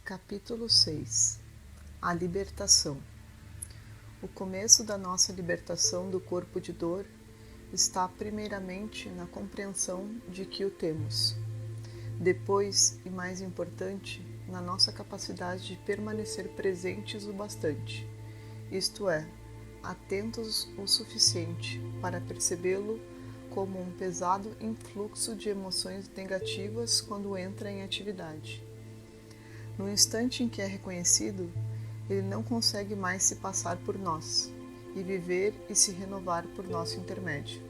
Capítulo 6. A libertação. O começo da nossa libertação do corpo de dor está primeiramente na compreensão de que o temos. Depois, e mais importante, na nossa capacidade de permanecer presentes o bastante, isto é, atentos o suficiente para percebê-lo como um pesado influxo de emoções negativas quando entra em atividade. No instante em que é reconhecido, ele não consegue mais se passar por nós e viver e se renovar por nosso intermédio.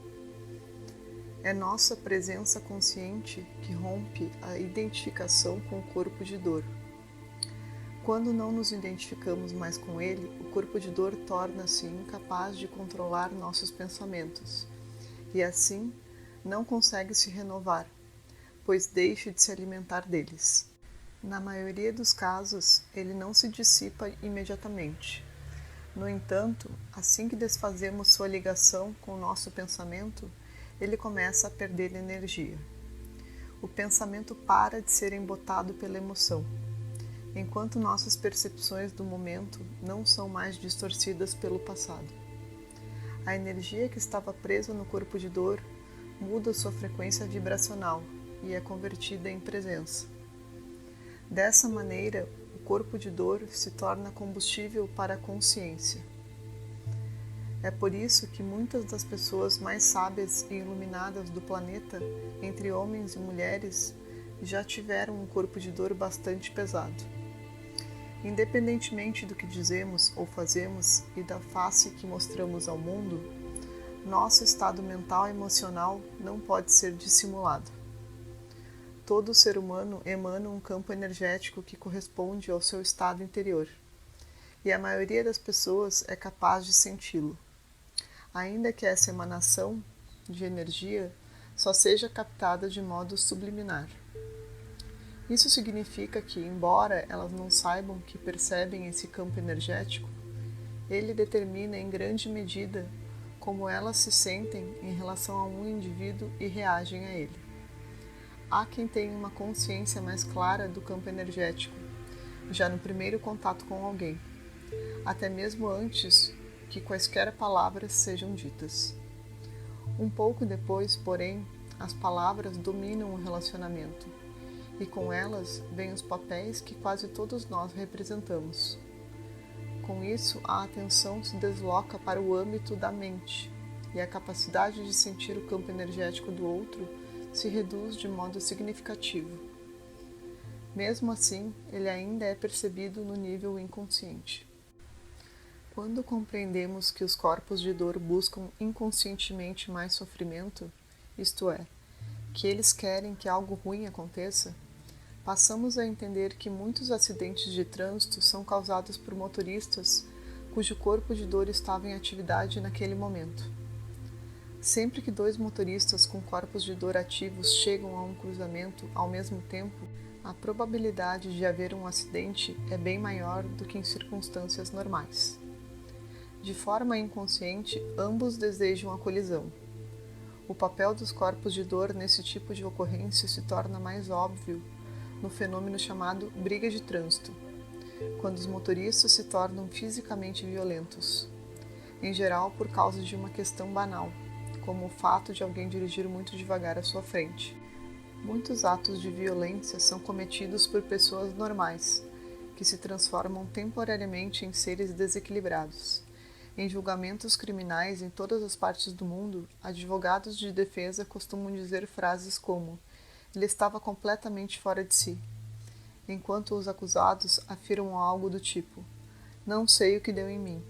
É nossa presença consciente que rompe a identificação com o corpo de dor. Quando não nos identificamos mais com ele, o corpo de dor torna-se incapaz de controlar nossos pensamentos e, assim, não consegue se renovar, pois deixa de se alimentar deles. Na maioria dos casos, ele não se dissipa imediatamente. No entanto, assim que desfazemos sua ligação com o nosso pensamento, ele começa a perder energia. O pensamento para de ser embotado pela emoção, enquanto nossas percepções do momento não são mais distorcidas pelo passado. A energia que estava presa no corpo de dor muda sua frequência vibracional e é convertida em presença. Dessa maneira, o corpo de dor se torna combustível para a consciência. É por isso que muitas das pessoas mais sábias e iluminadas do planeta, entre homens e mulheres, já tiveram um corpo de dor bastante pesado. Independentemente do que dizemos ou fazemos e da face que mostramos ao mundo, nosso estado mental e emocional não pode ser dissimulado. Todo ser humano emana um campo energético que corresponde ao seu estado interior, e a maioria das pessoas é capaz de senti-lo, ainda que essa emanação de energia só seja captada de modo subliminar. Isso significa que, embora elas não saibam que percebem esse campo energético, ele determina em grande medida como elas se sentem em relação a um indivíduo e reagem a ele. Há quem tenha uma consciência mais clara do campo energético, já no primeiro contato com alguém, até mesmo antes que quaisquer palavras sejam ditas. Um pouco depois, porém, as palavras dominam o relacionamento, e com elas vêm os papéis que quase todos nós representamos. Com isso, a atenção se desloca para o âmbito da mente, e a capacidade de sentir o campo energético do outro se reduz de modo significativo. Mesmo assim, ele ainda é percebido no nível inconsciente. Quando compreendemos que os corpos de dor buscam inconscientemente mais sofrimento, isto é, que eles querem que algo ruim aconteça, passamos a entender que muitos acidentes de trânsito são causados por motoristas cujo corpo de dor estava em atividade naquele momento. Sempre que dois motoristas com corpos de dor ativos chegam a um cruzamento ao mesmo tempo, a probabilidade de haver um acidente é bem maior do que em circunstâncias normais. De forma inconsciente, ambos desejam a colisão. O papel dos corpos de dor nesse tipo de ocorrência se torna mais óbvio no fenômeno chamado briga de trânsito, quando os motoristas se tornam fisicamente violentos, em geral por causa de uma questão banal, como o fato de alguém dirigir muito devagar à sua frente. Muitos atos de violência são cometidos por pessoas normais, que se transformam temporariamente em seres desequilibrados. Em julgamentos criminais em todas as partes do mundo, advogados de defesa costumam dizer frases como "ele estava completamente fora de si", enquanto os acusados afirmam algo do tipo "não sei o que deu em mim".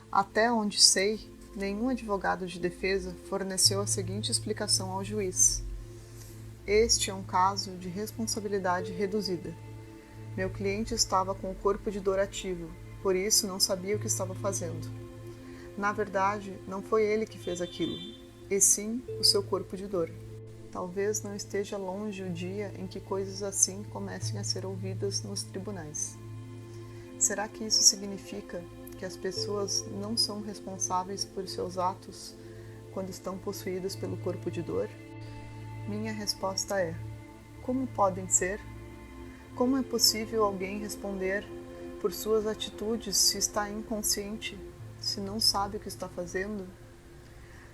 Até onde sei, nenhum advogado de defesa forneceu a seguinte explicação ao juiz: "Este é um caso de responsabilidade reduzida. Meu cliente estava com o corpo de dor ativo, por isso não sabia o que estava fazendo. Na verdade, não foi ele que fez aquilo, e sim o seu corpo de dor." Talvez não esteja longe o dia em que coisas assim comecem a ser ouvidas nos tribunais. Será que isso significa que as pessoas não são responsáveis por seus atos quando estão possuídas pelo corpo de dor? Minha resposta é: como podem ser? Como é possível alguém responder por suas atitudes se está inconsciente, se não sabe o que está fazendo?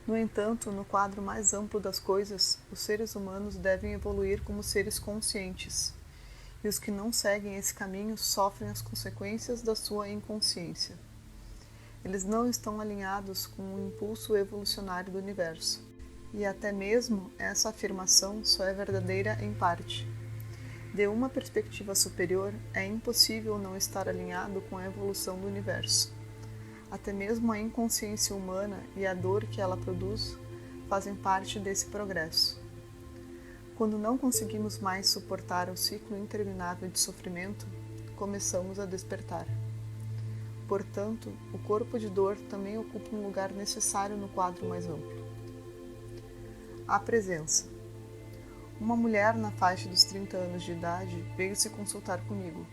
No entanto, no quadro mais amplo das coisas, os seres humanos devem evoluir como seres conscientes, e os que não seguem esse caminho sofrem as consequências da sua inconsciência. Eles não estão alinhados com o impulso evolucionário do universo, e até mesmo essa afirmação só é verdadeira em parte. De uma perspectiva superior, é impossível não estar alinhado com a evolução do universo. Até mesmo a inconsciência humana e a dor que ela produz fazem parte desse progresso. Quando não conseguimos mais suportar o ciclo interminável de sofrimento, começamos a despertar. Portanto, o corpo de dor também ocupa um lugar necessário no quadro mais amplo. A presença. Uma mulher na faixa dos 30 anos de idade veio se consultar comigo.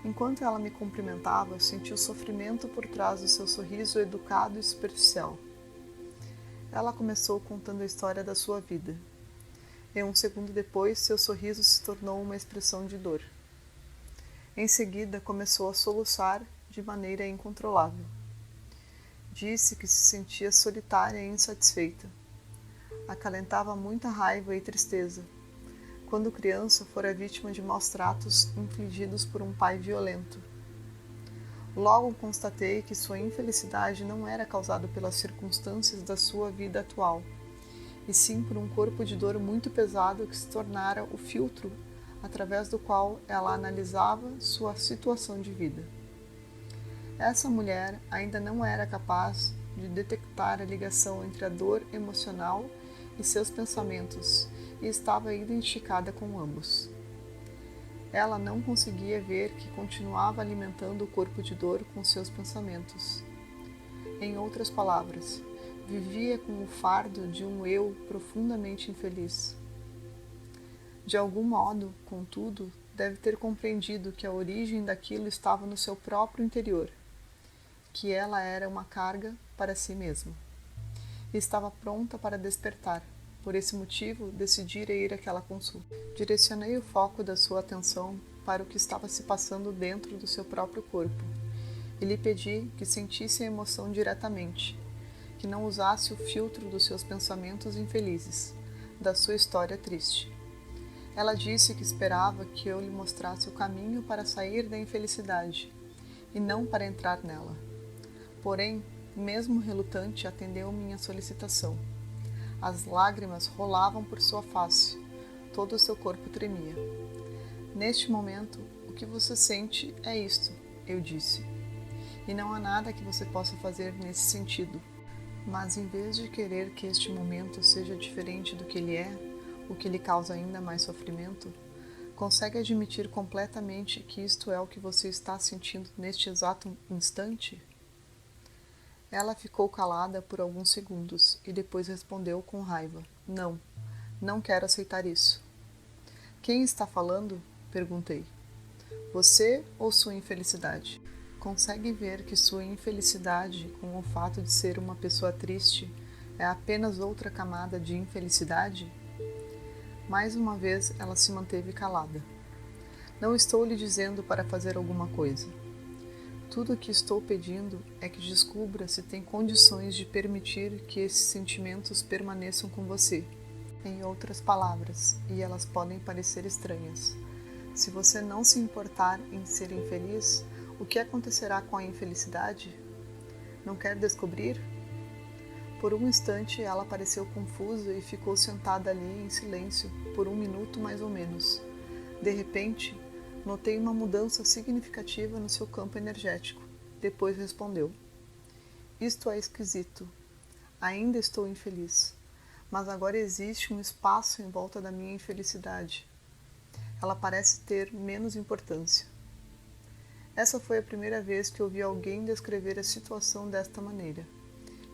Enquanto ela me cumprimentava, senti o sofrimento por trás do seu sorriso educado e superficial. Ela começou contando a história da sua vida. E um segundo depois, seu sorriso se tornou uma expressão de dor. Em seguida, começou a soluçar de maneira incontrolável. Disse que se sentia solitária e insatisfeita. Acalentava muita raiva e tristeza. Quando criança, fora vítima de maus tratos infligidos por um pai violento. Logo constatei que sua infelicidade não era causada pelas circunstâncias da sua vida atual, e sim por um corpo de dor muito pesado que se tornara o filtro através do qual ela analisava sua situação de vida. Essa mulher ainda não era capaz de detectar a ligação entre a dor emocional e seus pensamentos, e estava identificada com ambos. Ela não conseguia ver que continuava alimentando o corpo de dor com seus pensamentos. Em outras palavras, vivia com o fardo de um eu profundamente infeliz. De algum modo, contudo, deve ter compreendido que a origem daquilo estava no seu próprio interior, que ela era uma carga para si mesma. E estava pronta para despertar. Por esse motivo, decidira ir àquela consulta. Direcionei o foco da sua atenção para o que estava se passando dentro do seu próprio corpo e lhe pedi que sentisse a emoção diretamente, que não usasse o filtro dos seus pensamentos infelizes, da sua história triste. Ela disse que esperava que eu lhe mostrasse o caminho para sair da infelicidade e não para entrar nela. Porém, mesmo relutante, atendeu minha solicitação. As lágrimas rolavam por sua face, todo o seu corpo tremia. Neste momento, o que você sente é isto, eu disse. E não há nada que você possa fazer nesse sentido. Mas em vez de querer que este momento seja diferente do que ele é, o que lhe causa ainda mais sofrimento, consegue admitir completamente que isto é o que você está sentindo neste exato instante? Ela ficou calada por alguns segundos e depois respondeu com raiva. Não, não quero aceitar isso. Quem está falando? Perguntei. Você ou sua infelicidade? Consegue ver que sua infelicidade, com o fato de ser uma pessoa triste, é apenas outra camada de infelicidade? Mais uma vez ela se manteve calada. Não estou lhe dizendo para fazer alguma coisa. Tudo o que estou pedindo é que descubra se tem condições de permitir que esses sentimentos permaneçam com você. Em outras palavras, e elas podem parecer estranhas, se você não se importar em ser infeliz, o que acontecerá com a infelicidade? Não quer descobrir? Por um instante ela pareceu confusa e ficou sentada ali em silêncio, por 1 minuto mais ou menos. De repente, notei uma mudança significativa no seu campo energético. Depois respondeu. Isto é esquisito. Ainda estou infeliz. Mas agora existe um espaço em volta da minha infelicidade. Ela parece ter menos importância. Essa foi a primeira vez que ouvi alguém descrever a situação desta maneira.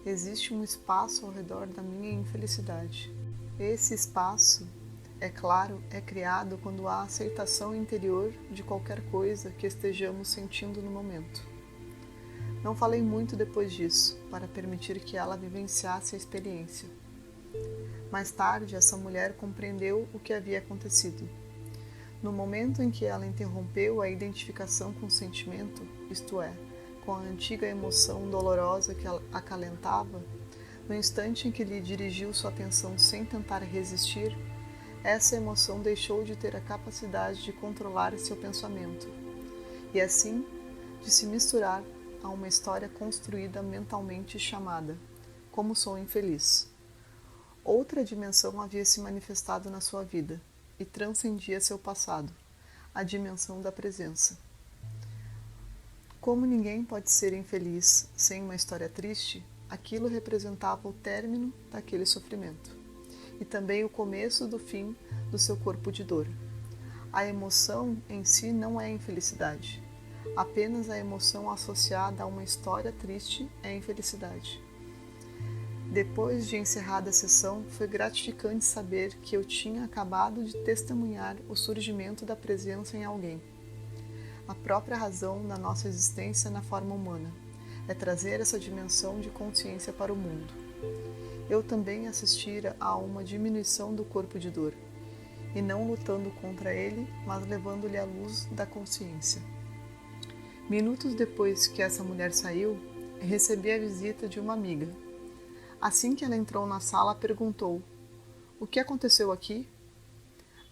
Existe um espaço ao redor da minha infelicidade. Esse espaço, é claro, é criado quando há aceitação interior de qualquer coisa que estejamos sentindo no momento. Não falei muito depois disso, para permitir que ela vivenciasse a experiência. Mais tarde, essa mulher compreendeu o que havia acontecido. No momento em que ela interrompeu a identificação com o sentimento, isto é, com a antiga emoção dolorosa que a acalentava, no instante em que lhe dirigiu sua atenção sem tentar resistir, essa emoção deixou de ter a capacidade de controlar seu pensamento e, assim, de se misturar a uma história construída mentalmente chamada Como Sou Infeliz. Outra dimensão havia se manifestado na sua vida e transcendia seu passado, a dimensão da presença. Como ninguém pode ser infeliz sem uma história triste, aquilo representava o término daquele sofrimento e também o começo do fim do seu corpo de dor. A emoção em si não é infelicidade. Apenas a emoção associada a uma história triste é infelicidade. Depois de encerrada a sessão, foi gratificante saber que eu tinha acabado de testemunhar o surgimento da presença em alguém. A própria razão da nossa existência na forma humana é trazer essa dimensão de consciência para o mundo. Eu também assistira a uma diminuição do corpo de dor, e não lutando contra ele, mas levando-lhe a luz da consciência. Minutos depois que essa mulher saiu, recebi a visita de uma amiga. Assim que ela entrou na sala, perguntou: "O que aconteceu aqui?"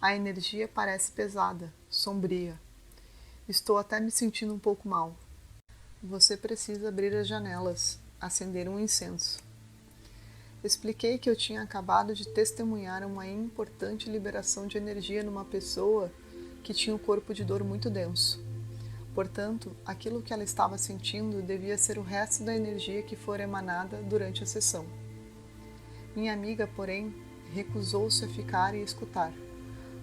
"A energia parece pesada, sombria. Estou até me sentindo um pouco mal. Você precisa abrir as janelas, acender um incenso." Expliquei que eu tinha acabado de testemunhar uma importante liberação de energia numa pessoa que tinha um corpo de dor muito denso. Portanto, aquilo que ela estava sentindo devia ser o resto da energia que fora emanada durante a sessão. Minha amiga, porém, recusou-se a ficar e escutar.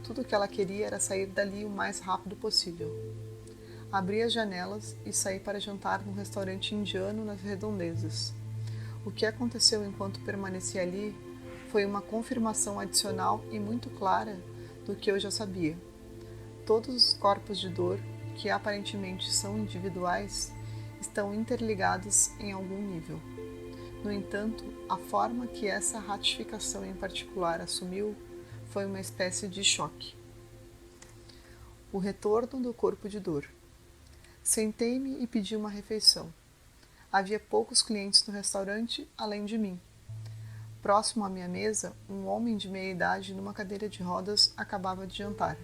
Tudo o que ela queria era sair dali o mais rápido possível. Abri as janelas e saí para jantar num restaurante indiano nas redondezas. O que aconteceu enquanto permaneci ali foi uma confirmação adicional e muito clara do que eu já sabia. Todos os corpos de dor, que aparentemente são individuais, estão interligados em algum nível. No entanto, a forma que essa ratificação em particular assumiu foi uma espécie de choque. O retorno do corpo de dor. Sentei-me e pedi uma refeição. Havia poucos clientes no restaurante, além de mim. Próximo à minha mesa, um homem de meia idade numa cadeira de rodas acabava de jantar.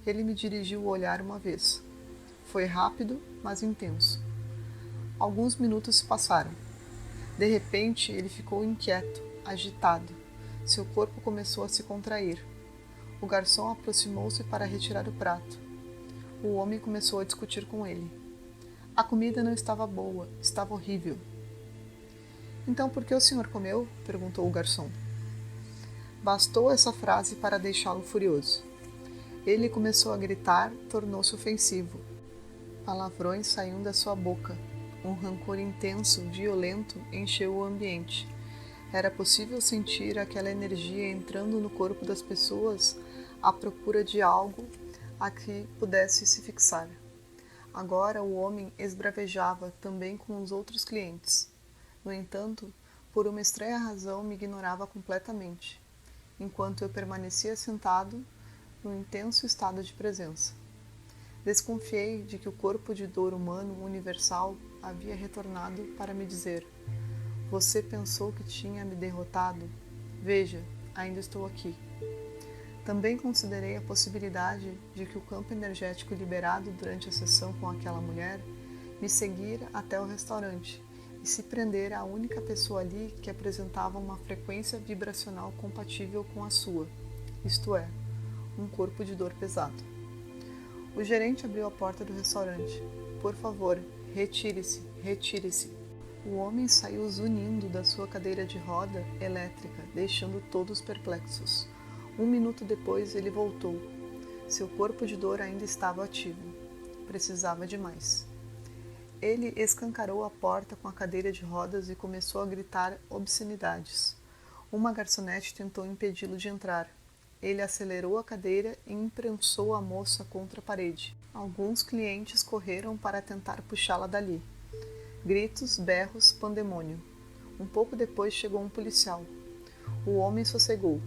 Ele me dirigiu o olhar uma vez. Foi rápido, mas intenso. Alguns minutos se passaram. De repente, ele ficou inquieto, agitado. Seu corpo começou a se contrair. O garçom aproximou-se para retirar o prato. O homem começou a discutir com ele. A comida não estava boa, estava horrível. "Então por que o senhor comeu?" perguntou o garçom. Bastou essa frase para deixá-lo furioso. Ele começou a gritar, tornou-se ofensivo. Palavrões saíam da sua boca. Um rancor intenso, violento, encheu o ambiente. Era possível sentir aquela energia entrando no corpo das pessoas à procura de algo a que pudesse se fixar. Agora o homem esbravejava também com os outros clientes. No entanto, por uma estranha razão me ignorava completamente, enquanto eu permanecia sentado num intenso estado de presença. Desconfiei de que o corpo de dor humano universal havia retornado para me dizer: "Você pensou que tinha me derrotado? Veja, ainda estou aqui." Também considerei a possibilidade de que o campo energético liberado durante a sessão com aquela mulher me seguira até o restaurante e se prender à única pessoa ali que apresentava uma frequência vibracional compatível com a sua, isto é, um corpo de dor pesado. O gerente abriu a porta do restaurante. "Por favor, retire-se, retire-se." O homem saiu zunindo da sua cadeira de roda elétrica, deixando todos perplexos. 1 minuto depois ele voltou. Seu corpo de dor ainda estava ativo. Precisava de mais. Ele escancarou a porta com a cadeira de rodas e começou a gritar obscenidades. Uma garçonete tentou impedi-lo de entrar. Ele acelerou a cadeira e imprensou a moça contra a parede. Alguns clientes correram para tentar puxá-la dali. Gritos, berros, pandemônio. Um pouco depois chegou um policial. O homem sossegou.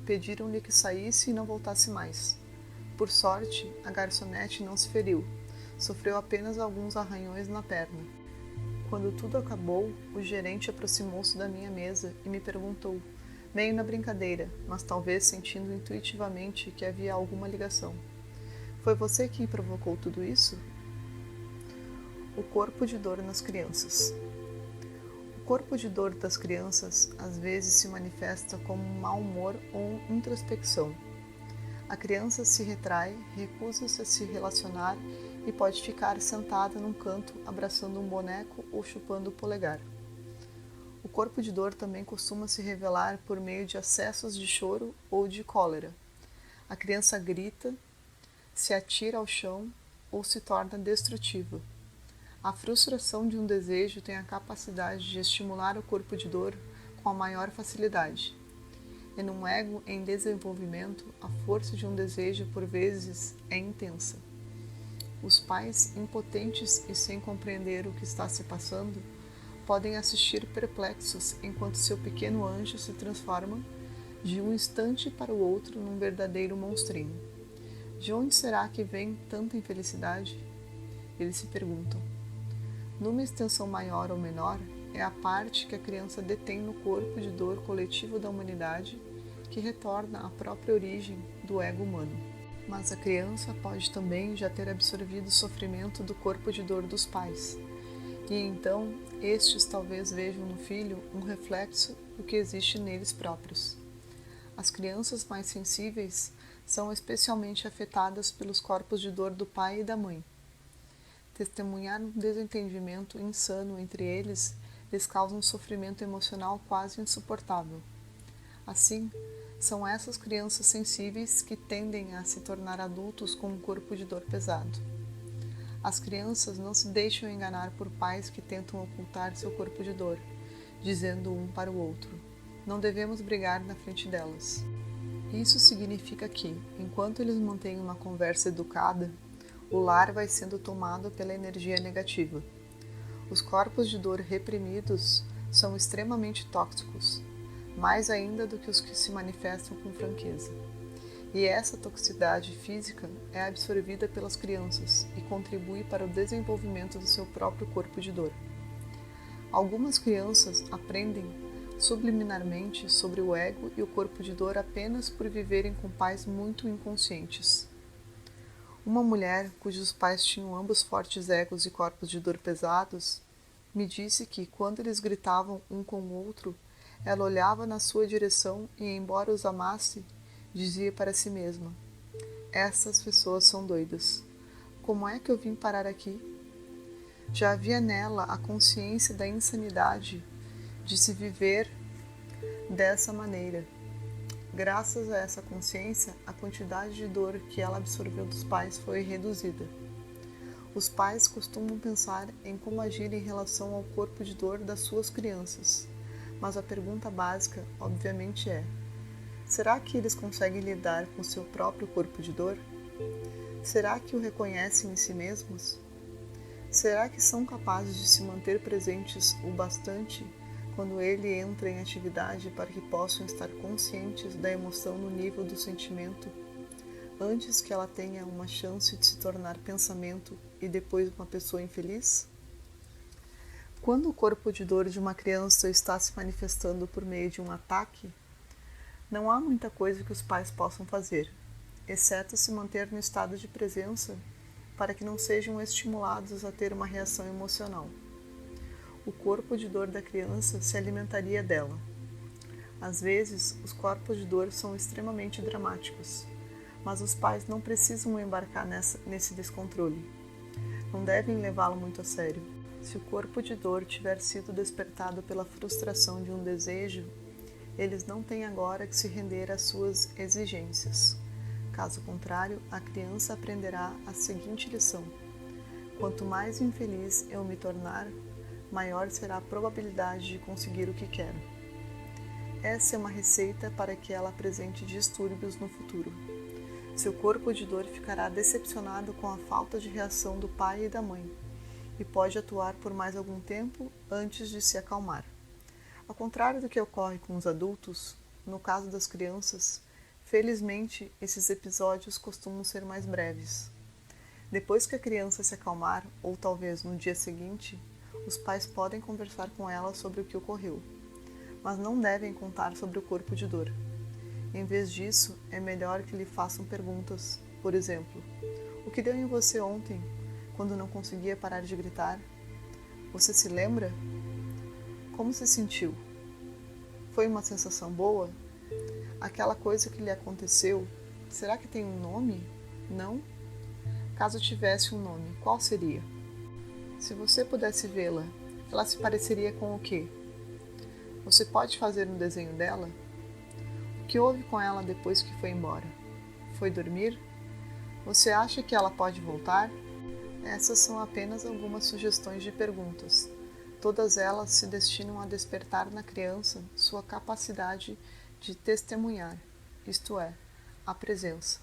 Pediram-lhe que saísse e não voltasse mais. Por sorte, a garçonete não se feriu, sofreu apenas alguns arranhões na perna. Quando tudo acabou, o gerente aproximou-se da minha mesa e me perguntou, meio na brincadeira, mas talvez sentindo intuitivamente que havia alguma ligação: foi você quem provocou tudo isso? O corpo de dor nas crianças. O corpo de dor das crianças às vezes se manifesta como um mau humor ou introspecção. A criança se retrai, recusa-se a se relacionar e pode ficar sentada num canto abraçando um boneco ou chupando o polegar. O corpo de dor também costuma se revelar por meio de acessos de choro ou de cólera. A criança grita, se atira ao chão ou se torna destrutiva. A frustração de um desejo tem a capacidade de estimular o corpo de dor com a maior facilidade. E num ego em desenvolvimento, a força de um desejo por vezes é intensa. Os pais, impotentes e sem compreender o que está se passando, podem assistir perplexos enquanto seu pequeno anjo se transforma, de um instante para o outro, num verdadeiro monstrinho. De onde será que vem tanta infelicidade? Eles se perguntam. Numa extensão maior ou menor, é a parte que a criança detém no corpo de dor coletivo da humanidade que retorna à própria origem do ego humano. Mas a criança pode também já ter absorvido o sofrimento do corpo de dor dos pais, e então estes talvez vejam no filho um reflexo do que existe neles próprios. As crianças mais sensíveis são especialmente afetadas pelos corpos de dor do pai e da mãe. Testemunhar um desentendimento insano entre eles lhes causa um sofrimento emocional quase insuportável. Assim, são essas crianças sensíveis que tendem a se tornar adultos com um corpo de dor pesado. As crianças não se deixam enganar por pais que tentam ocultar seu corpo de dor, dizendo um para o outro: não devemos brigar na frente delas. Isso significa que, enquanto eles mantêm uma conversa educada, o lar vai sendo tomado pela energia negativa. Os corpos de dor reprimidos são extremamente tóxicos, mais ainda do que os que se manifestam com franqueza. E essa toxicidade física é absorvida pelas crianças e contribui para o desenvolvimento do seu próprio corpo de dor. Algumas crianças aprendem subliminarmente sobre o ego e o corpo de dor apenas por viverem com pais muito inconscientes. Uma mulher, cujos pais tinham ambos fortes egos e corpos de dor pesados, me disse que, quando eles gritavam um com o outro, ela olhava na sua direção e, embora os amasse, dizia para si mesma: essas pessoas são doidas. Como é que eu vim parar aqui? Já havia nela a consciência da insanidade de se viver dessa maneira. Graças a essa consciência, a quantidade de dor que ela absorveu dos pais foi reduzida. Os pais costumam pensar em como agir em relação ao corpo de dor das suas crianças, mas a pergunta básica, obviamente, é: será que eles conseguem lidar com seu próprio corpo de dor? Será que o reconhecem em si mesmos? Será que são capazes de se manter presentes o bastante quando ele entra em atividade para que possam estar conscientes da emoção no nível do sentimento, antes que ela tenha uma chance de se tornar pensamento e depois uma pessoa infeliz? Quando o corpo de dor de uma criança está se manifestando por meio de um ataque, não há muita coisa que os pais possam fazer, exceto se manter no estado de presença para que não sejam estimulados a ter uma reação emocional. O corpo de dor da criança se alimentaria dela. Às vezes, os corpos de dor são extremamente dramáticos, mas os pais não precisam embarcar nesse descontrole. Não devem levá-lo muito a sério. Se o corpo de dor tiver sido despertado pela frustração de um desejo, eles não têm agora que se render às suas exigências. Caso contrário, a criança aprenderá a seguinte lição: quanto mais infeliz eu me tornar, maior será a probabilidade de conseguir o que quero. Essa é uma receita para que ela apresente distúrbios no futuro. Seu corpo de dor ficará decepcionado com a falta de reação do pai e da mãe, e pode atuar por mais algum tempo antes de se acalmar. Ao contrário do que ocorre com os adultos, no caso das crianças, Felizmente, esses episódios costumam ser mais breves. Depois que a criança se acalmar, ou talvez no dia seguinte, os pais podem conversar com ela sobre o que ocorreu, mas não devem contar sobre o corpo de dor. Em vez disso, é melhor que lhe façam perguntas, por exemplo, o que deu em você ontem, quando não conseguia parar de gritar? Você se lembra? Como se sentiu? Foi uma sensação boa? Aquela coisa que lhe aconteceu, será que tem um nome? Não? Caso tivesse um nome, qual seria? Se você pudesse vê-la, ela se pareceria com o quê? Você pode fazer um desenho dela? O que houve com ela depois que foi embora? Foi dormir? Você acha que ela pode voltar? Essas são apenas algumas sugestões de perguntas. Todas elas se destinam a despertar na criança sua capacidade de testemunhar, isto é, a presença,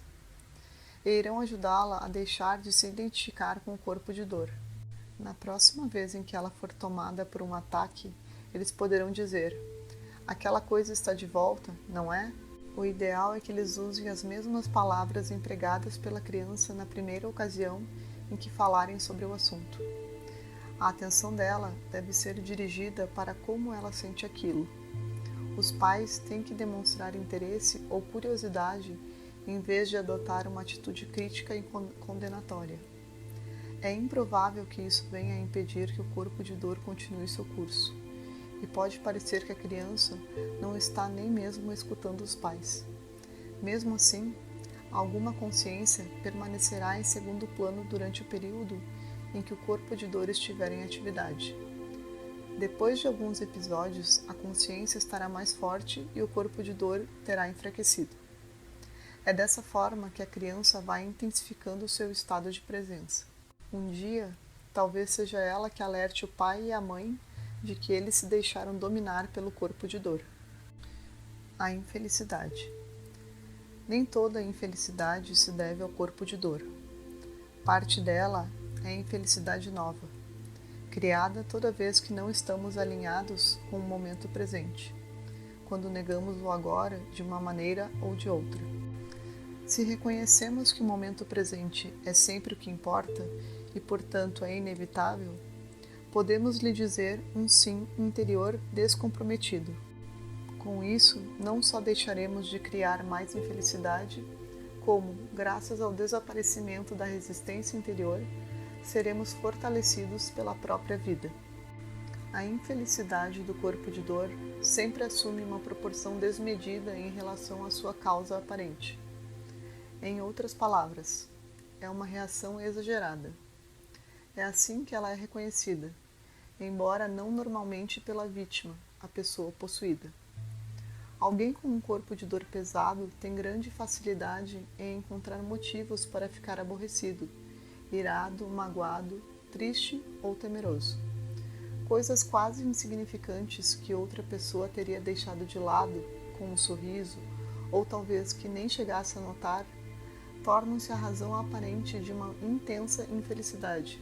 e irão ajudá-la a deixar de se identificar com o corpo de dor. Na próxima vez em que ela for tomada por um ataque, eles poderão dizer: aquela coisa está de volta, não é? O ideal é que eles usem as mesmas palavras empregadas pela criança na primeira ocasião em que falarem sobre o assunto. A atenção dela deve ser dirigida para como ela sente aquilo. Os pais têm que demonstrar interesse ou curiosidade em vez de adotar uma atitude crítica e condenatória. É improvável que isso venha a impedir que o corpo de dor continue seu curso, e pode parecer que a criança não está nem mesmo escutando os pais. Mesmo assim, alguma consciência permanecerá em segundo plano durante o período em que o corpo de dor estiver em atividade. Depois de alguns episódios, a consciência estará mais forte e o corpo de dor terá enfraquecido. É dessa forma que a criança vai intensificando o seu estado de presença. Um dia, talvez seja ela que alerte o pai e a mãe de que eles se deixaram dominar pelo corpo de dor. A infelicidade. Nem toda a infelicidade se deve ao corpo de dor. Parte dela é a infelicidade nova, criada toda vez que não estamos alinhados com o momento presente, quando negamos o agora de uma maneira ou de outra. Se reconhecemos que o momento presente é sempre o que importa e, portanto, é inevitável, podemos lhe dizer um sim interior descomprometido. Com isso, não só deixaremos de criar mais infelicidade, como, graças ao desaparecimento da resistência interior, seremos fortalecidos pela própria vida. A infelicidade do corpo de dor sempre assume uma proporção desmedida em relação à sua causa aparente. Em outras palavras, é uma reação exagerada. É assim que ela é reconhecida, embora não normalmente pela vítima, a pessoa possuída. Alguém com um corpo de dor pesado tem grande facilidade em encontrar motivos para ficar aborrecido, irado, magoado, triste ou temeroso. Coisas quase insignificantes que outra pessoa teria deixado de lado com um sorriso, ou talvez que nem chegasse a notar, tornam-se a razão aparente de uma intensa infelicidade.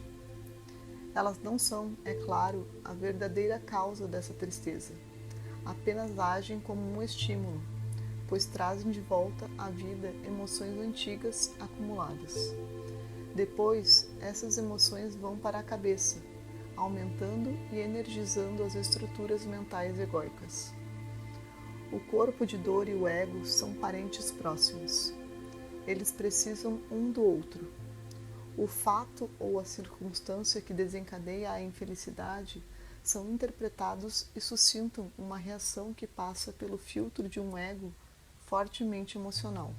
Elas não são, é claro, a verdadeira causa dessa tristeza. Apenas agem como um estímulo, pois trazem de volta à vida emoções antigas acumuladas. Depois, essas emoções vão para a cabeça, aumentando e energizando as estruturas mentais egóicas. O corpo de dor e o ego são parentes próximos. Eles precisam um do outro. O fato ou a circunstância que desencadeia a infelicidade são interpretados e suscitam uma reação que passa pelo filtro de um ego fortemente emocional.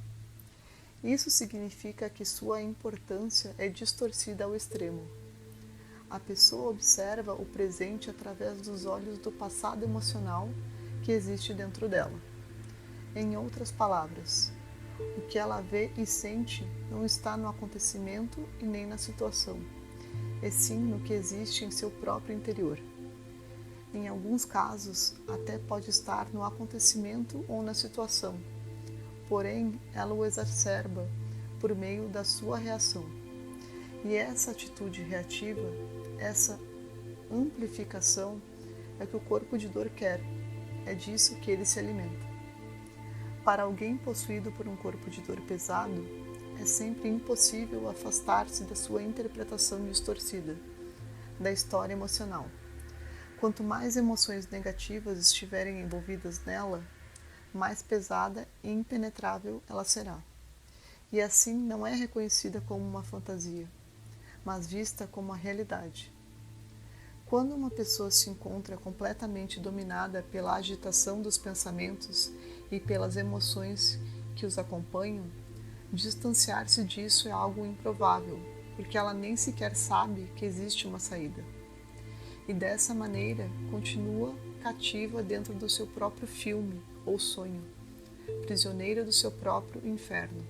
Isso significa que sua importância é distorcida ao extremo. A pessoa observa o presente através dos olhos do passado emocional que existe dentro dela. Em outras palavras, o que ela vê e sente não está no acontecimento e nem na situação, e sim no que existe em seu próprio interior. Em alguns casos, até pode estar no acontecimento ou na situação, porém ela o exacerba por meio da sua reação. E essa atitude reativa, essa amplificação, é que o corpo de dor quer, é disso que ele se alimenta. Para alguém possuído por um corpo de dor pesado, é sempre impossível afastar-se da sua interpretação distorcida da história emocional. Quanto mais emoções negativas estiverem envolvidas nela, mais pesada e impenetrável ela será. E assim não é reconhecida como uma fantasia, mas vista como a realidade. Quando uma pessoa se encontra completamente dominada pela agitação dos pensamentos e pelas emoções que os acompanham, distanciar-se disso é algo improvável, porque ela nem sequer sabe que existe uma saída. E dessa maneira continua cativa dentro do seu próprio filme ou sonho, prisioneira do seu próprio inferno.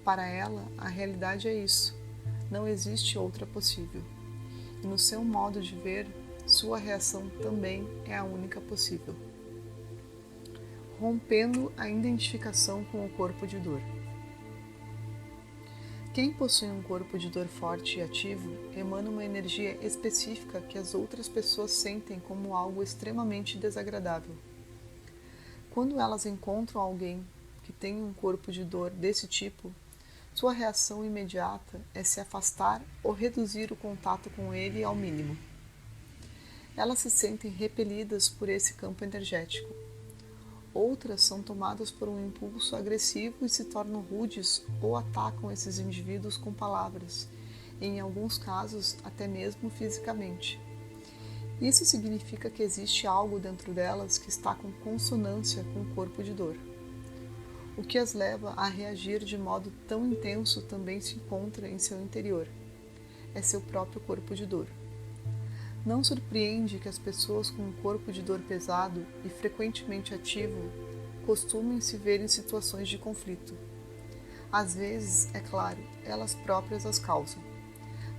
Para ela, a realidade é isso, não existe outra possível. E no seu modo de ver, sua reação também é a única possível. Rompendo a identificação com o corpo de dor. Quem possui um corpo de dor forte e ativo emana uma energia específica que as outras pessoas sentem como algo extremamente desagradável. Quando elas encontram alguém que tem um corpo de dor desse tipo, sua reação imediata é se afastar ou reduzir o contato com ele ao mínimo. Elas se sentem repelidas por esse campo energético. Outras são tomadas por um impulso agressivo e se tornam rudes ou atacam esses indivíduos com palavras, e em alguns casos até mesmo fisicamente. Isso significa que existe algo dentro delas que está com consonância com o corpo de dor. O que as leva a reagir de modo tão intenso também se encontra em seu interior. É seu próprio corpo de dor. Não surpreende que as pessoas com um corpo de dor pesado e frequentemente ativo costumem se ver em situações de conflito. Às vezes, é claro, elas próprias as causam,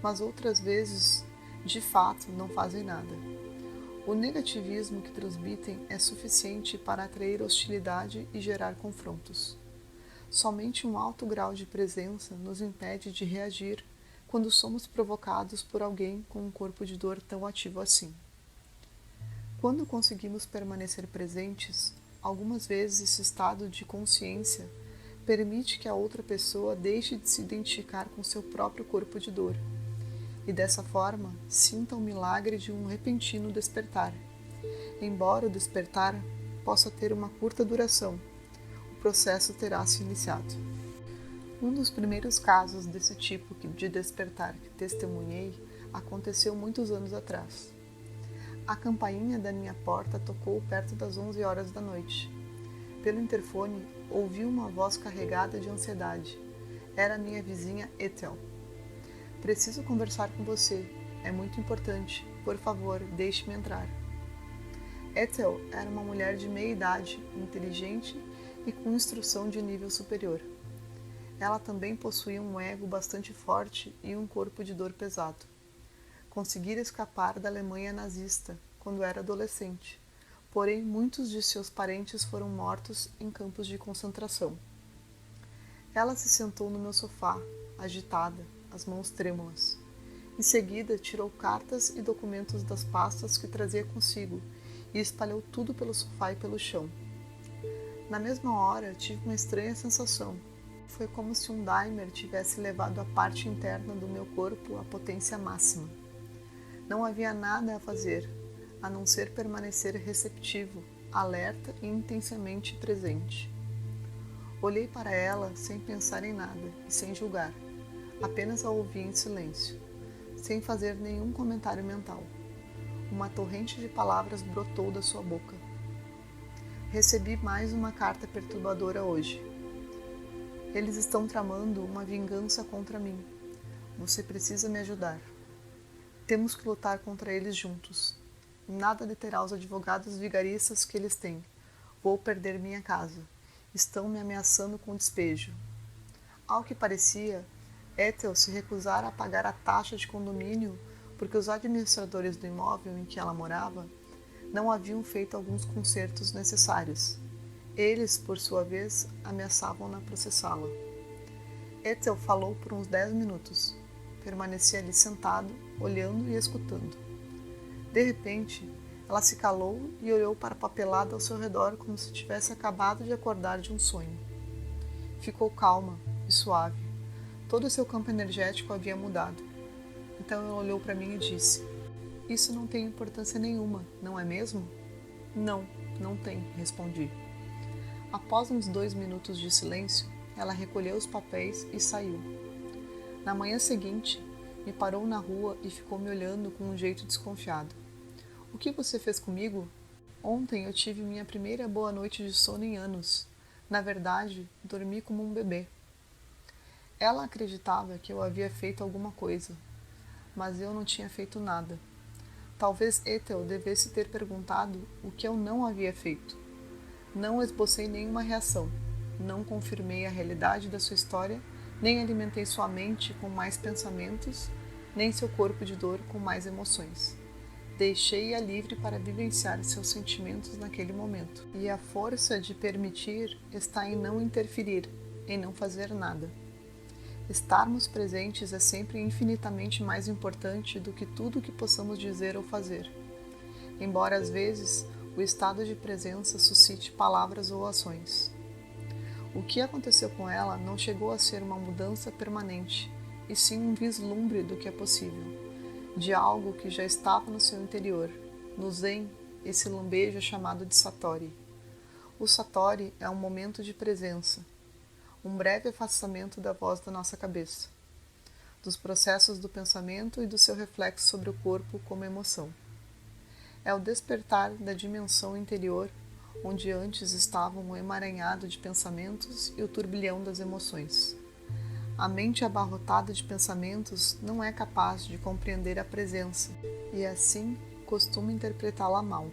mas outras vezes, de fato, não fazem nada. O negativismo que transmitem é suficiente para atrair hostilidade e gerar confrontos. Somente um alto grau de presença nos impede de reagir quando somos provocados por alguém com um corpo de dor tão ativo assim. Quando conseguimos permanecer presentes, algumas vezes esse estado de consciência permite que a outra pessoa deixe de se identificar com seu próprio corpo de dor e dessa forma sinta o milagre de um repentino despertar. Embora o despertar possa ter uma curta duração, o processo terá se iniciado. Um dos primeiros casos desse tipo de despertar que testemunhei aconteceu muitos anos atrás. A campainha da minha porta tocou perto das 11 horas da noite. Pelo interfone, ouvi uma voz carregada de ansiedade. Era minha vizinha Ethel. Preciso conversar com você. É muito importante. Por favor, deixe-me entrar. Ethel era uma mulher de meia idade, inteligente e com instrução de nível superior. Ela também possuía um ego bastante forte e um corpo de dor pesado. Conseguira escapar da Alemanha nazista quando era adolescente, porém muitos de seus parentes foram mortos em campos de concentração. Ela se sentou no meu sofá, agitada, as mãos trêmulas. Em seguida, tirou cartas e documentos das pastas que trazia consigo e espalhou tudo pelo sofá e pelo chão. Na mesma hora, tive uma estranha sensação. Foi como se um Daimler tivesse levado a parte interna do meu corpo à potência máxima. Não havia nada a fazer, a não ser permanecer receptivo, alerta e intensamente presente. Olhei para ela sem pensar em nada e sem julgar, apenas a ouvi em silêncio, sem fazer nenhum comentário mental. Uma torrente de palavras brotou da sua boca. Recebi mais uma carta perturbadora hoje. Eles estão tramando uma vingança contra mim. Você precisa me ajudar. Temos que lutar contra eles juntos. Nada deterá os advogados vigaristas que eles têm. Vou perder minha casa. Estão me ameaçando com despejo. Ao que parecia, Ethel se recusara a pagar a taxa de condomínio porque os administradores do imóvel em que ela morava não haviam feito alguns consertos necessários. Eles, por sua vez, ameaçavam-na processá-la. Ethel falou por uns 10 minutos. Permaneci ali sentado, olhando e escutando. De repente, Ela se calou e olhou para a papelada ao seu redor como se tivesse acabado de acordar de um sonho. Ficou calma e suave. Todo o seu campo energético havia mudado. Então ela olhou para mim e disse: "Isso não tem importância nenhuma, não é mesmo?" "Não, não tem", respondi. Após uns 2 minutos de silêncio, ela recolheu os papéis e saiu. Na manhã seguinte, me parou na rua e ficou me olhando com um jeito desconfiado. "O que você fez comigo?" "Ontem eu tive minha primeira boa noite de sono em anos. Na verdade, dormi como um bebê." Ela acreditava que eu havia feito alguma coisa, mas eu não tinha feito nada. Talvez Ethel devesse ter perguntado o que eu não havia feito. Não esbocei nenhuma reação, não confirmei a realidade da sua história, nem alimentei sua mente com mais pensamentos, nem seu corpo de dor com mais emoções. Deixei-a livre para vivenciar seus sentimentos naquele momento. E a força de permitir está em não interferir, em não fazer nada. Estarmos presentes é sempre infinitamente mais importante do que tudo o que possamos dizer ou fazer. Embora às vezes o estado de presença suscite palavras ou ações. O que aconteceu com ela não chegou a ser uma mudança permanente, e sim um vislumbre do que é possível, de algo que já estava no seu interior. No Zen, esse lambejo é chamado de Satori. O Satori é um momento de presença, um breve afastamento da voz da nossa cabeça, dos processos do pensamento e do seu reflexo sobre o corpo como emoção. É o despertar da dimensão interior, onde antes estavam um emaranhado de pensamentos e o turbilhão das emoções. A mente abarrotada de pensamentos não é capaz de compreender a presença e, assim, costuma interpretá-la mal.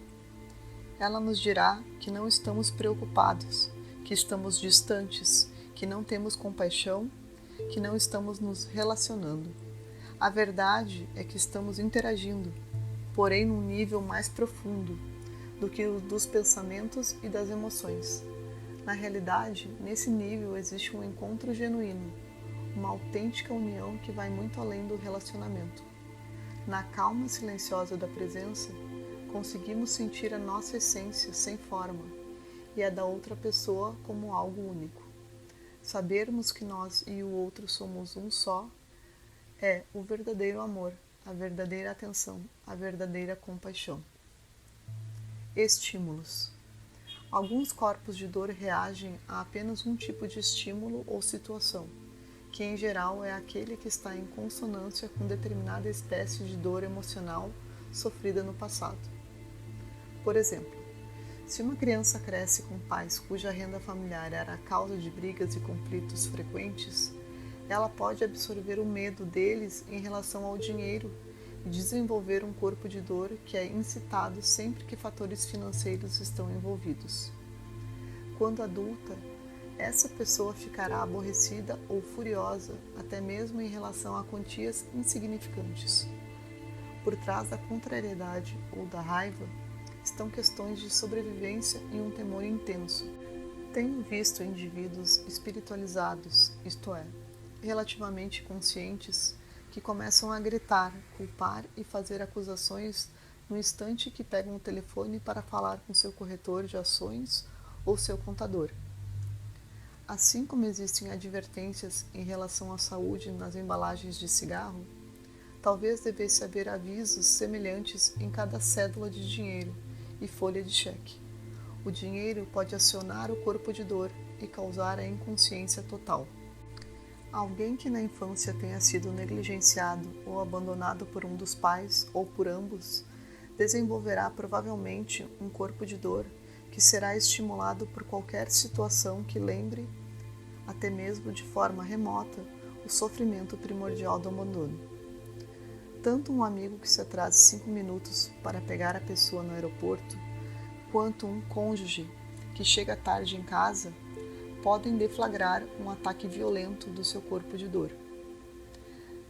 Ela nos dirá que não estamos preocupados, que estamos distantes, que não temos compaixão, que não estamos nos relacionando. A verdade é que estamos interagindo, porém num nível mais profundo do que o dos pensamentos e das emoções. Na realidade, nesse nível existe um encontro genuíno, uma autêntica união que vai muito além do relacionamento. Na calma silenciosa da presença, conseguimos sentir a nossa essência sem forma e a da outra pessoa como algo único. Sabermos que nós e o outro somos um só é o verdadeiro amor, a verdadeira atenção, a verdadeira compaixão. Estímulos. Alguns corpos de dor reagem a apenas um tipo de estímulo ou situação, que em geral é aquele que está em consonância com determinada espécie de dor emocional sofrida no passado. Por exemplo, se uma criança cresce com pais cuja renda familiar era a causa de brigas e conflitos frequentes, ela pode absorver o medo deles em relação ao dinheiro e desenvolver um corpo de dor que é incitado sempre que fatores financeiros estão envolvidos. Quando adulta, essa pessoa ficará aborrecida ou furiosa, até mesmo em relação a quantias insignificantes. Por trás da contrariedade ou da raiva, estão questões de sobrevivência e um temor intenso. Tenho visto indivíduos espiritualizados, isto é, relativamente conscientes, que começam a gritar, culpar e fazer acusações no instante que pegam o telefone para falar com seu corretor de ações ou seu contador. Assim como existem advertências em relação à saúde nas embalagens de cigarro, talvez devesse haver avisos semelhantes em cada cédula de dinheiro e folha de cheque. O dinheiro pode acionar o corpo de dor e causar a inconsciência total. Alguém que na infância tenha sido negligenciado ou abandonado por um dos pais ou por ambos, desenvolverá provavelmente um corpo de dor que será estimulado por qualquer situação que lembre, até mesmo de forma remota, o sofrimento primordial do abandono. Tanto um amigo que se atrase 5 minutos para pegar a pessoa no aeroporto, quanto um cônjuge que chega tarde em casa, podem deflagrar um ataque violento do seu corpo de dor.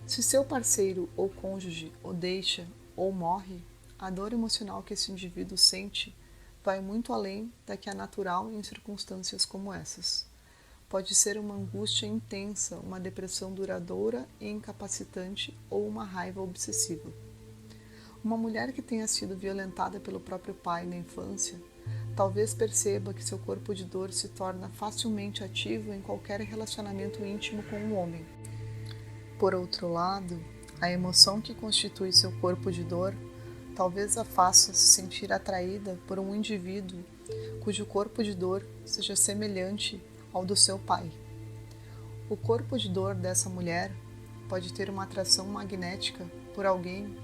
Se seu parceiro ou cônjuge o deixa ou morre, a dor emocional que esse indivíduo sente vai muito além da que é natural em circunstâncias como essas. Pode ser uma angústia intensa, uma depressão duradoura e incapacitante ou uma raiva obsessiva. Uma mulher que tenha sido violentada pelo próprio pai na infância talvez perceba que seu corpo de dor se torna facilmente ativo em qualquer relacionamento íntimo com um homem. Por outro lado, a emoção que constitui seu corpo de dor talvez a faça se sentir atraída por um indivíduo cujo corpo de dor seja semelhante ao do seu pai. O corpo de dor dessa mulher pode ter uma atração magnética por alguém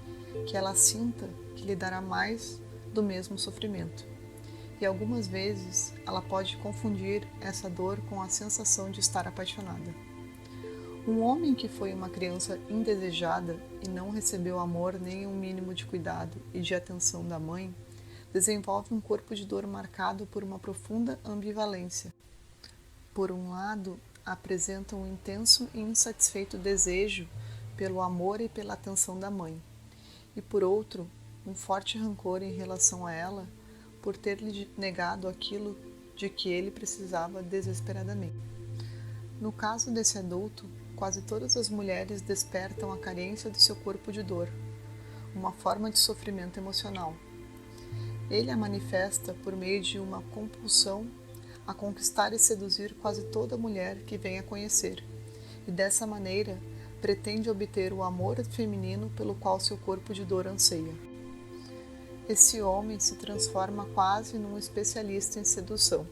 que ela sinta que lhe dará mais do mesmo sofrimento. E algumas vezes ela pode confundir essa dor com a sensação de estar apaixonada. Um homem que foi uma criança indesejada e não recebeu amor nem um mínimo de cuidado e de atenção da mãe, desenvolve um corpo de dor marcado por uma profunda ambivalência. Por um lado, apresenta um intenso e insatisfeito desejo pelo amor e pela atenção da mãe, e por outro, um forte rancor em relação a ela por ter-lhe negado aquilo de que ele precisava desesperadamente. No caso desse adulto, quase todas as mulheres despertam a carência do seu corpo de dor, uma forma de sofrimento emocional. Ele a manifesta por meio de uma compulsão a conquistar e seduzir quase toda mulher que vem a conhecer, e dessa maneira pretende obter o amor feminino pelo qual seu corpo de dor anseia. Esse homem se transforma quase num especialista em sedução.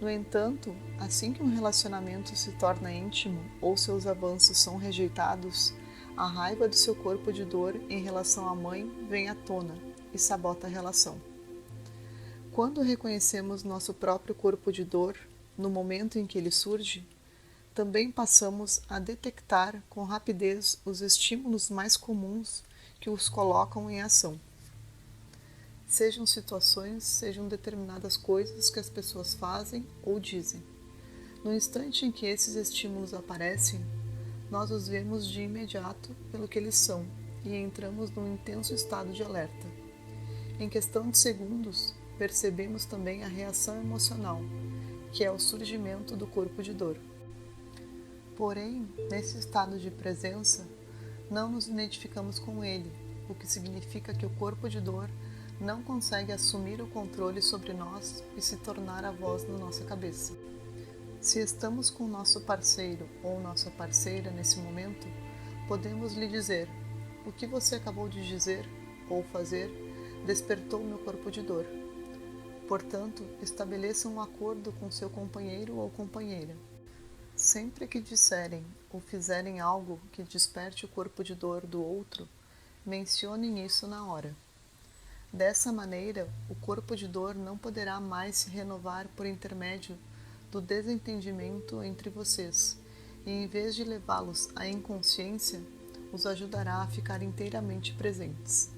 No entanto, assim que um relacionamento se torna íntimo ou seus avanços são rejeitados, a raiva do seu corpo de dor em relação à mãe vem à tona e sabota a relação. Quando reconhecemos nosso próprio corpo de dor, no momento em que ele surge, também passamos a detectar com rapidez os estímulos mais comuns que os colocam em ação. Sejam situações, sejam determinadas coisas que as pessoas fazem ou dizem. No instante em que esses estímulos aparecem, nós os vemos de imediato pelo que eles são e entramos num intenso estado de alerta. Em questão de segundos, percebemos também a reação emocional, que é o surgimento do corpo de dor. Porém, nesse estado de presença, não nos identificamos com ele, o que significa que o corpo de dor não consegue assumir o controle sobre nós e se tornar a voz na nossa cabeça. Se estamos com nosso parceiro ou nossa parceira nesse momento, podemos lhe dizer: o que você acabou de dizer ou fazer despertou meu corpo de dor. Portanto, estabeleça um acordo com seu companheiro ou companheira. Sempre que disserem ou fizerem algo que desperte o corpo de dor do outro, mencionem isso na hora. Dessa maneira, o corpo de dor não poderá mais se renovar por intermédio do desentendimento entre vocês, e em vez de levá-los à inconsciência, os ajudará a ficar inteiramente presentes.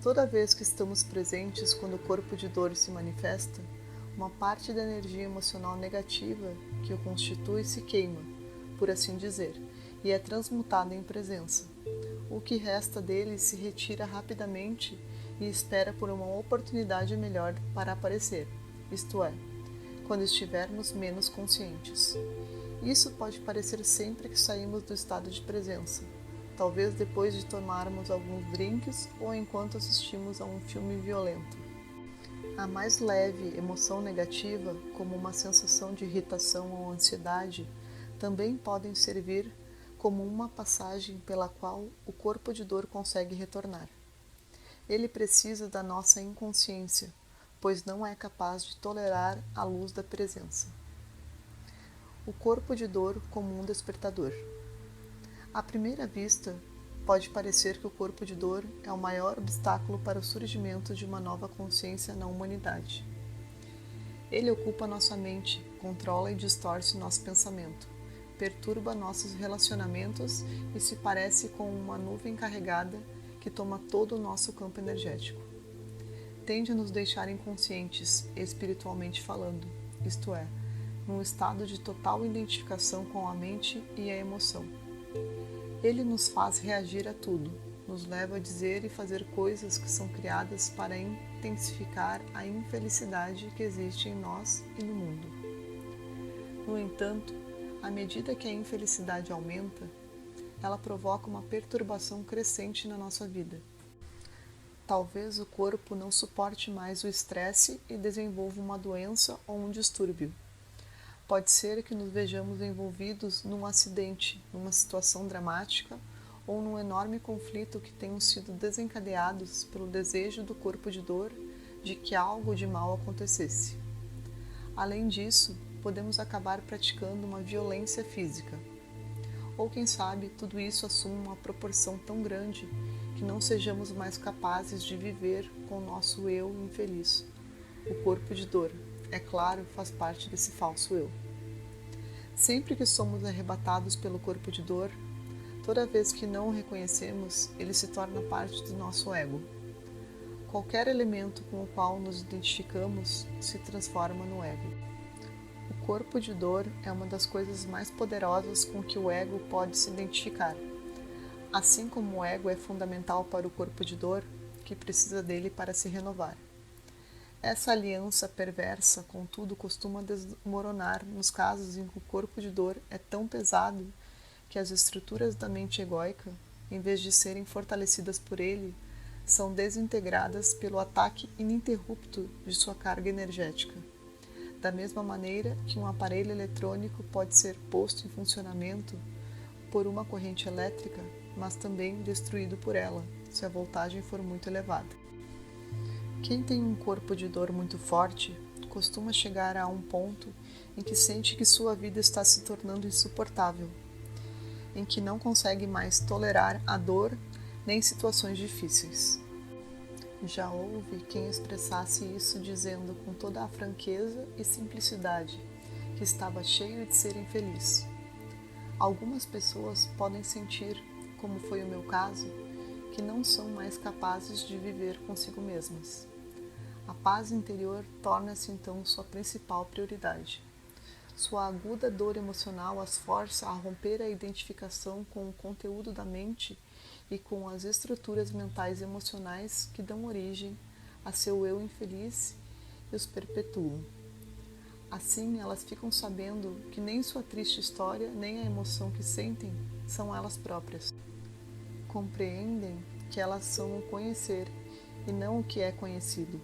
Toda vez que estamos presentes quando o corpo de dor se manifesta, uma parte da energia emocional negativa que o constitui se queima, por assim dizer, e é transmutada em presença. O que resta dele se retira rapidamente e espera por uma oportunidade melhor para aparecer, isto é, quando estivermos menos conscientes. Isso pode parecer sempre que saímos do estado de presença, talvez depois de tomarmos alguns drinks ou enquanto assistimos a um filme violento. A mais leve emoção negativa, como uma sensação de irritação ou ansiedade, também podem servir como uma passagem pela qual o corpo de dor consegue retornar. Ele precisa da nossa inconsciência, pois não é capaz de tolerar a luz da presença. O corpo de dor como um despertador. À primeira vista, pode parecer que o corpo de dor é o maior obstáculo para o surgimento de uma nova consciência na humanidade. Ele ocupa nossa mente, controla e distorce nosso pensamento, perturba nossos relacionamentos e se parece com uma nuvem carregada que toma todo o nosso campo energético. Tende a nos deixar inconscientes, espiritualmente falando, isto é, num estado de total identificação com a mente e a emoção. Ele nos faz reagir a tudo, nos leva a dizer e fazer coisas que são criadas para intensificar a infelicidade que existe em nós e no mundo. No entanto, à medida que a infelicidade aumenta, ela provoca uma perturbação crescente na nossa vida. Talvez o corpo não suporte mais o estresse e desenvolva uma doença ou um distúrbio. Pode ser que nos vejamos envolvidos num acidente, numa situação dramática ou num enorme conflito que tenham sido desencadeados pelo desejo do corpo de dor de que algo de mal acontecesse. Além disso, podemos acabar praticando uma violência física. Ou quem sabe, tudo isso assuma uma proporção tão grande que não sejamos mais capazes de viver com o nosso eu infeliz. O corpo de dor, é claro, faz parte desse falso eu. Sempre que somos arrebatados pelo corpo de dor, toda vez que não o reconhecemos, ele se torna parte do nosso ego. Qualquer elemento com o qual nos identificamos se transforma no ego. O corpo de dor é uma das coisas mais poderosas com que o ego pode se identificar. Assim como o ego é fundamental para o corpo de dor, que precisa dele para se renovar. Essa aliança perversa, contudo, costuma desmoronar nos casos em que o corpo de dor é tão pesado que as estruturas da mente egóica, em vez de serem fortalecidas por ele, são desintegradas pelo ataque ininterrupto de sua carga energética. Da mesma maneira que um aparelho eletrônico pode ser posto em funcionamento por uma corrente elétrica, mas também destruído por ela, se a voltagem for muito elevada. Quem tem um corpo de dor muito forte costuma chegar a um ponto em que sente que sua vida está se tornando insuportável, em que não consegue mais tolerar a dor nem situações difíceis. Já houve quem expressasse isso dizendo com toda a franqueza e simplicidade que estava cheio de ser infeliz. Algumas pessoas podem sentir, como foi o meu caso, que não são mais capazes de viver consigo mesmas. A paz interior torna-se então sua principal prioridade. Sua aguda dor emocional as força a romper a identificação com o conteúdo da mente e com as estruturas mentais e emocionais que dão origem a seu eu infeliz e os perpetuam. Assim, elas ficam sabendo que nem sua triste história, nem a emoção que sentem são elas próprias. Compreendem que elas são o conhecer e não o que é conhecido.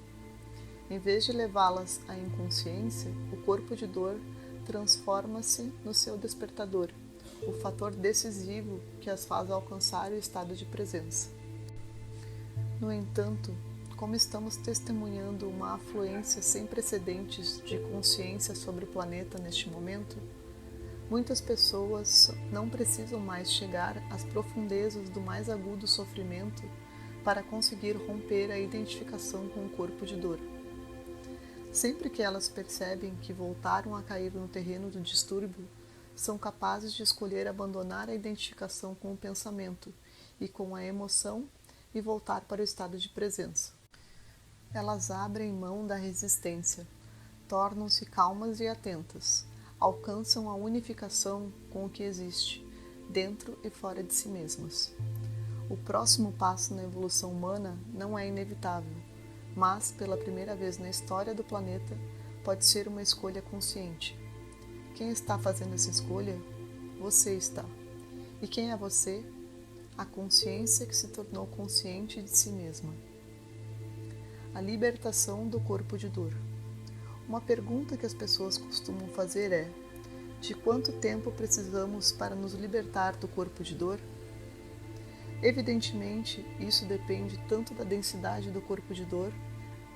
Em vez de levá-las à inconsciência, o corpo de dor transforma-se no seu despertador, o fator decisivo que as faz alcançar o estado de presença. No entanto, como estamos testemunhando uma afluência sem precedentes de consciência sobre o planeta neste momento, muitas pessoas não precisam mais chegar às profundezas do mais agudo sofrimento para conseguir romper a identificação com o corpo de dor. Sempre que elas percebem que voltaram a cair no terreno do distúrbio, são capazes de escolher abandonar a identificação com o pensamento e com a emoção e voltar para o estado de presença. Elas abrem mão da resistência, tornam-se calmas e atentas, alcançam a unificação com o que existe, dentro e fora de si mesmas. O próximo passo na evolução humana não é inevitável, mas, pela primeira vez na história do planeta, pode ser uma escolha consciente. Quem está fazendo essa escolha? Você está. E quem é você? A consciência que se tornou consciente de si mesma. A libertação do corpo de dor. Uma pergunta que as pessoas costumam fazer é: de quanto tempo precisamos para nos libertar do corpo de dor? Evidentemente, isso depende tanto da densidade do corpo de dor,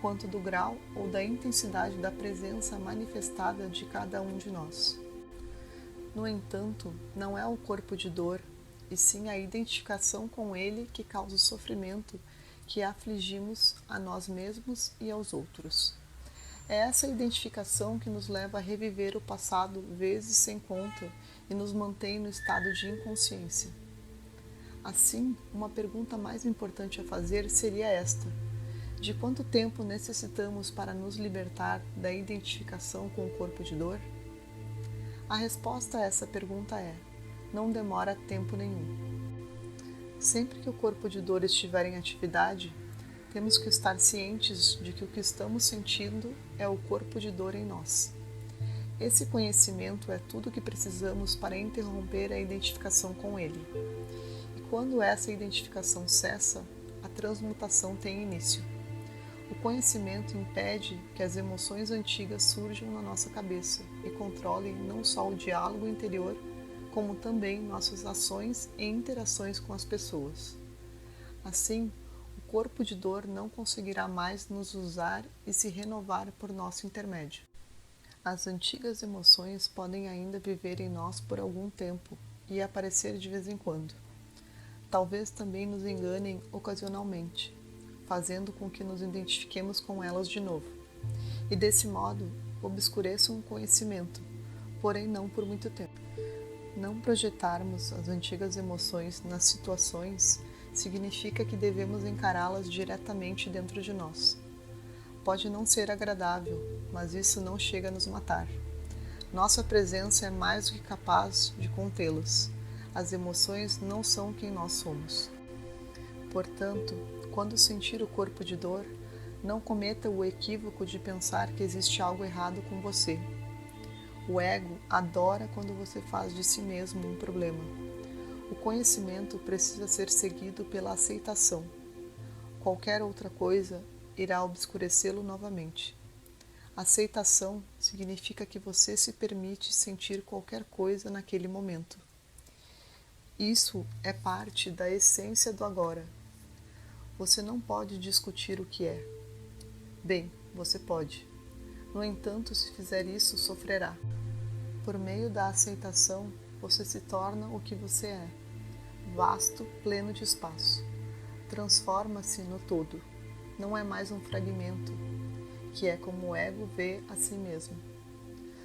quanto do grau ou da intensidade da presença manifestada de cada um de nós. No entanto, não é o corpo de dor, e sim a identificação com ele que causa o sofrimento que afligimos a nós mesmos e aos outros. É essa identificação que nos leva a reviver o passado vezes sem conta e nos mantém no estado de inconsciência. Assim, uma pergunta mais importante a fazer seria esta: de quanto tempo necessitamos para nos libertar da identificação com o corpo de dor? A resposta a essa pergunta é: não demora tempo nenhum. Sempre que o corpo de dor estiver em atividade, temos que estar cientes de que o que estamos sentindo é o corpo de dor em nós. Esse conhecimento é tudo o que precisamos para interromper a identificação com ele. E quando essa identificação cessa, a transmutação tem início. O conhecimento impede que as emoções antigas surjam na nossa cabeça e controlem não só o diálogo interior, como também nossas ações e interações com as pessoas. Assim, o corpo de dor não conseguirá mais nos usar e se renovar por nosso intermédio. As antigas emoções podem ainda viver em nós por algum tempo e aparecer de vez em quando. Talvez também nos enganem ocasionalmente, fazendo com que nos identifiquemos com elas de novo. E desse modo, obscureçam o conhecimento, porém não por muito tempo. Não projetarmos as antigas emoções nas situações significa que devemos encará-las diretamente dentro de nós. Pode não ser agradável, mas isso não chega a nos matar. Nossa presença é mais do que capaz de contê-las. As emoções não são quem nós somos. Portanto, quando sentir o corpo de dor, não cometa o equívoco de pensar que existe algo errado com você. O ego adora quando você faz de si mesmo um problema. O conhecimento precisa ser seguido pela aceitação. Qualquer outra coisa irá obscurecê-lo novamente. Aceitação significa que você se permite sentir qualquer coisa naquele momento. Isso é parte da essência do agora. Você não pode discutir o que é. Bem, você pode. No entanto, se fizer isso, sofrerá. Por meio da aceitação, você se torna o que você é, vasto, pleno de espaço. Transforma-se no todo. Não é mais um fragmento, que é como o ego vê a si mesmo.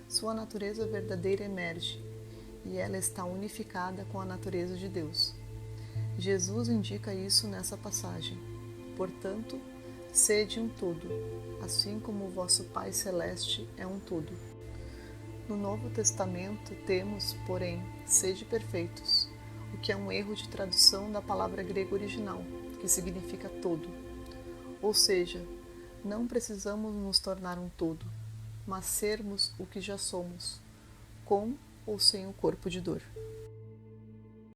Sua natureza verdadeira emerge, e ela está unificada com a natureza de Deus. Jesus indica isso nessa passagem. Portanto, sede um todo, assim como o vosso Pai Celeste é um todo. No Novo Testamento temos, porém, sede perfeitos, o que é um erro de tradução da palavra grega original, que significa todo. Ou seja, não precisamos nos tornar um todo, mas sermos o que já somos, com ou sem o corpo de dor.